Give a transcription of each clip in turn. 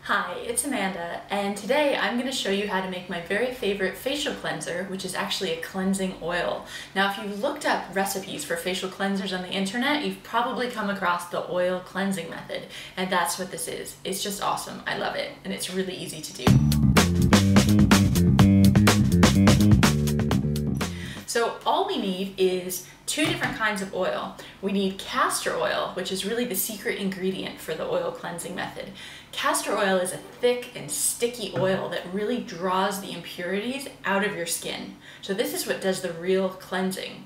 Hi, it's Amanda, and today I'm going to show you how to make my very favorite facial cleanser, which is actually a cleansing oil. Now, if you've looked up recipes for facial cleansers on the internet, you've probably come across the oil cleansing method, and that's what this is. It's just awesome. I love it, and it's really easy to do. So all we need is two different kinds of oil. We need castor oil, which is really the secret ingredient for the oil cleansing method. Castor oil is a thick and sticky oil that really draws the impurities out of your skin. So this is what does the real cleansing.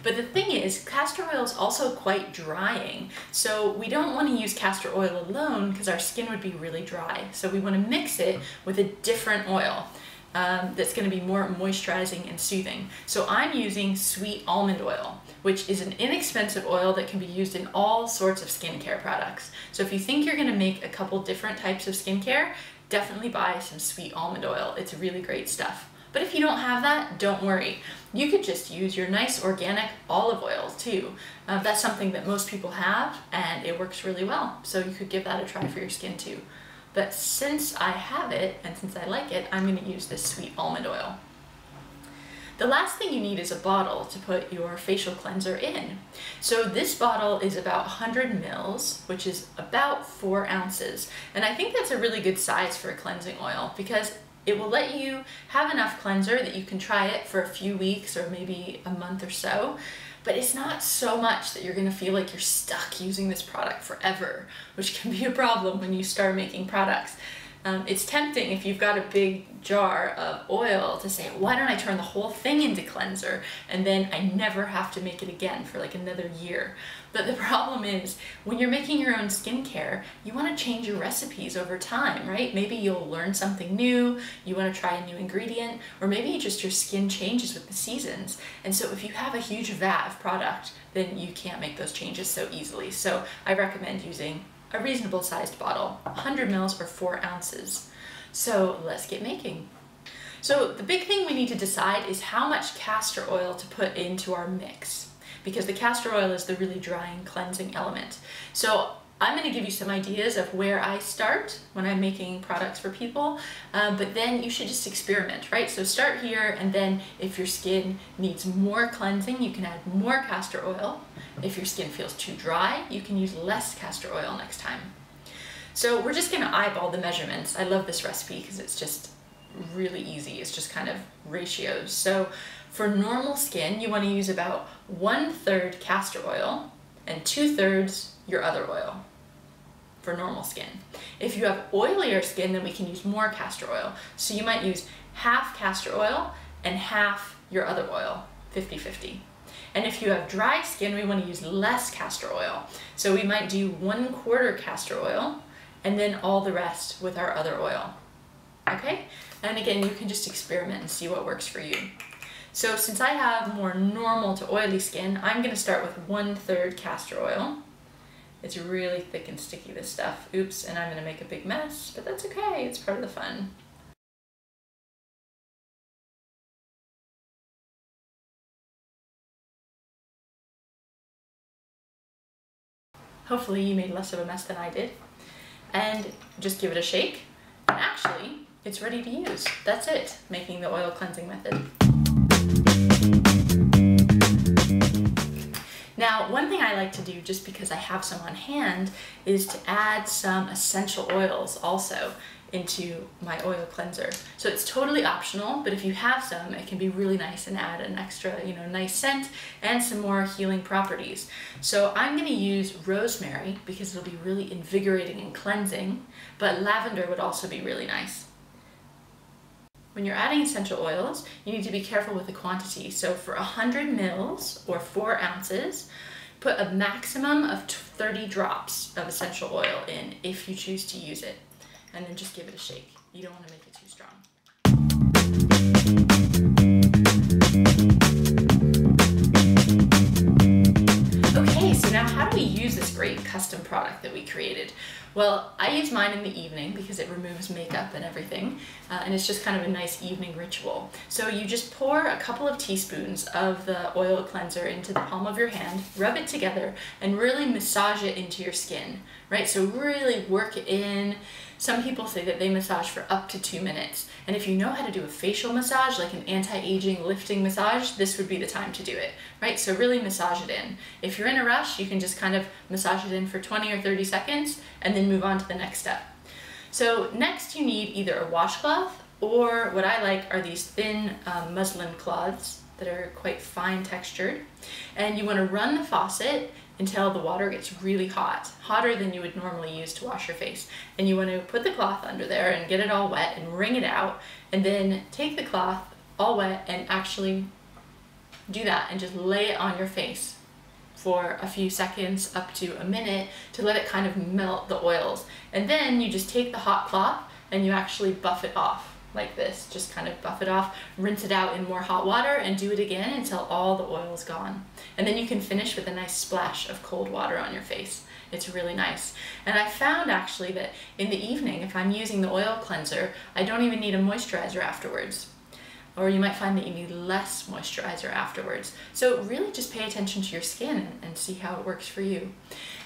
But the thing is, castor oil is also quite drying. So we don't want to use castor oil alone because our skin would be really dry. So we want to mix it with a different oil. That's going to be more moisturizing and soothing. So I'm using sweet almond oil, which is an inexpensive oil that can be used in all sorts of skincare products. So if you think you're going to make a couple different types of skincare, definitely buy some sweet almond oil. It's really great stuff. But if you don't have that, don't worry. You could just use your nice organic olive oil too. That's something that most people have and it works really well. So you could give that a try for your skin too. But since I have it, and since I like it, I'm going to use this sweet almond oil. The last thing you need is a bottle to put your facial cleanser in. So this bottle is about 100 mils, which is about 4 ounces. And I think that's a really good size for a cleansing oil because it will let you have enough cleanser that you can try it for a few weeks or maybe a month or so. But it's not so much that you're going to feel like you're stuck using this product forever, which can be a problem when you start making products. It's tempting if you've got a big jar of oil to say, why don't I turn the whole thing into cleanser and then I never have to make it again for like another year. But the problem is when you're making your own skincare, you want to change your recipes over time, right? Maybe you'll learn something new, you want to try a new ingredient, or maybe just your skin changes with the seasons. And so if you have a huge vat of product, then you can't make those changes so easily. So I recommend using a reasonable sized bottle, 100 mils or 4 ounces. So let's get making. So the big thing we need to decide is how much castor oil to put into our mix, because the castor oil is the really drying, cleansing element. So I'm going to give you some ideas of where I start when I'm making products for people, but then you should just experiment, right? So start here, and then if your skin needs more cleansing, you can add more castor oil. If your skin feels too dry, you can use less castor oil next time. So we're just going to eyeball the measurements. I love this recipe because it's just really easy. It's just kind of ratios. So for normal skin, you want to use about 1/3 castor oil and 2/3 your other oil for normal skin. If you have oilier skin, then we can use more castor oil. So you might use half castor oil and half your other oil, 50-50. And if you have dry skin, we want to use less castor oil. So we might do 1/4 castor oil and then all the rest with our other oil. Okay? And again, you can just experiment and see what works for you. So since I have more normal to oily skin, I'm going to start with 1/3 castor oil. It's really thick and sticky, this stuff. Oops, and I'm going to make a big mess, but that's okay. It's part of the fun. Hopefully you made less of a mess than I did. And just give it a shake. And actually, it's ready to use. That's it, making the oil cleansing method. Now, one thing I like to do, just because I have some on hand, is to add some essential oils also into my oil cleanser. So it's totally optional, but if you have some, it can be really nice and add an extra, nice scent and some more healing properties. So I'm going to use rosemary because it'll be really invigorating and cleansing, but lavender would also be really nice. When you're adding essential oils, you need to be careful with the quantity. So for 100 mils or 4 ounces, put a maximum of 30 drops of essential oil in if you choose to use it. And then just give it a shake. You don't want to make it too strong. Okay, so now how do we use this great custom product that we created? Well, I use mine in the evening because it removes makeup and everything, and it's just kind of a nice evening ritual. So you just pour a couple of teaspoons of the oil cleanser into the palm of your hand, rub it together, and really massage it into your skin, right? So really work it in Some people say that they massage for up to 2 minutes. And if you know how to do a facial massage, like an anti-aging lifting massage, this would be the time to do it, right? So really massage it in. If you're in a rush, you can just kind of massage it in for 20 or 30 seconds and then move on to the next step. So next you need either a washcloth, or what I like are these thin muslin cloths that are quite fine textured. And you want to run the faucet until the water gets really hot, hotter than you would normally use to wash your face. And you want to put the cloth under there and get it all wet and wring it out, and then take the cloth all wet and actually do that and just lay it on your face for a few seconds up to a minute to let it kind of melt the oils. And then you just take the hot cloth and you actually buff it off like this. Just kind of buff it off, rinse it out in more hot water, and do it again until all the oil is gone. And then you can finish with a nice splash of cold water on your face. It's really nice. And I found actually that in the evening, if I'm using the oil cleanser, I don't even need a moisturizer afterwards. Or you might find that you need less moisturizer afterwards. So really just pay attention to your skin and see how it works for you.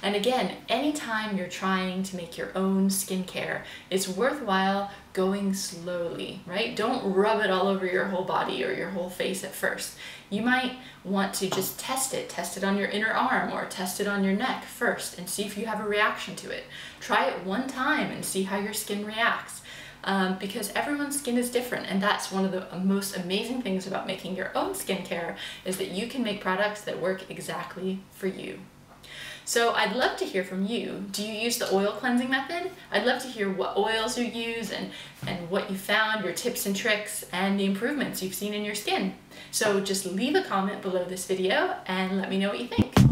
And again, anytime you're trying to make your own skincare, it's worthwhile going slowly, right? Don't rub it all over your whole body or your whole face at first. You might want to just test it on your inner arm or test it on your neck first and see if you have a reaction to it. Try it one time and see how your skin reacts. Because everyone's skin is different, and that's one of the most amazing things about making your own skincare, is that you can make products that work exactly for you. So I'd love to hear from you. Do you use the oil cleansing method? I'd love to hear what oils you use and what you found, your tips and tricks, and the improvements you've seen in your skin. So just leave a comment below this video and let me know what you think.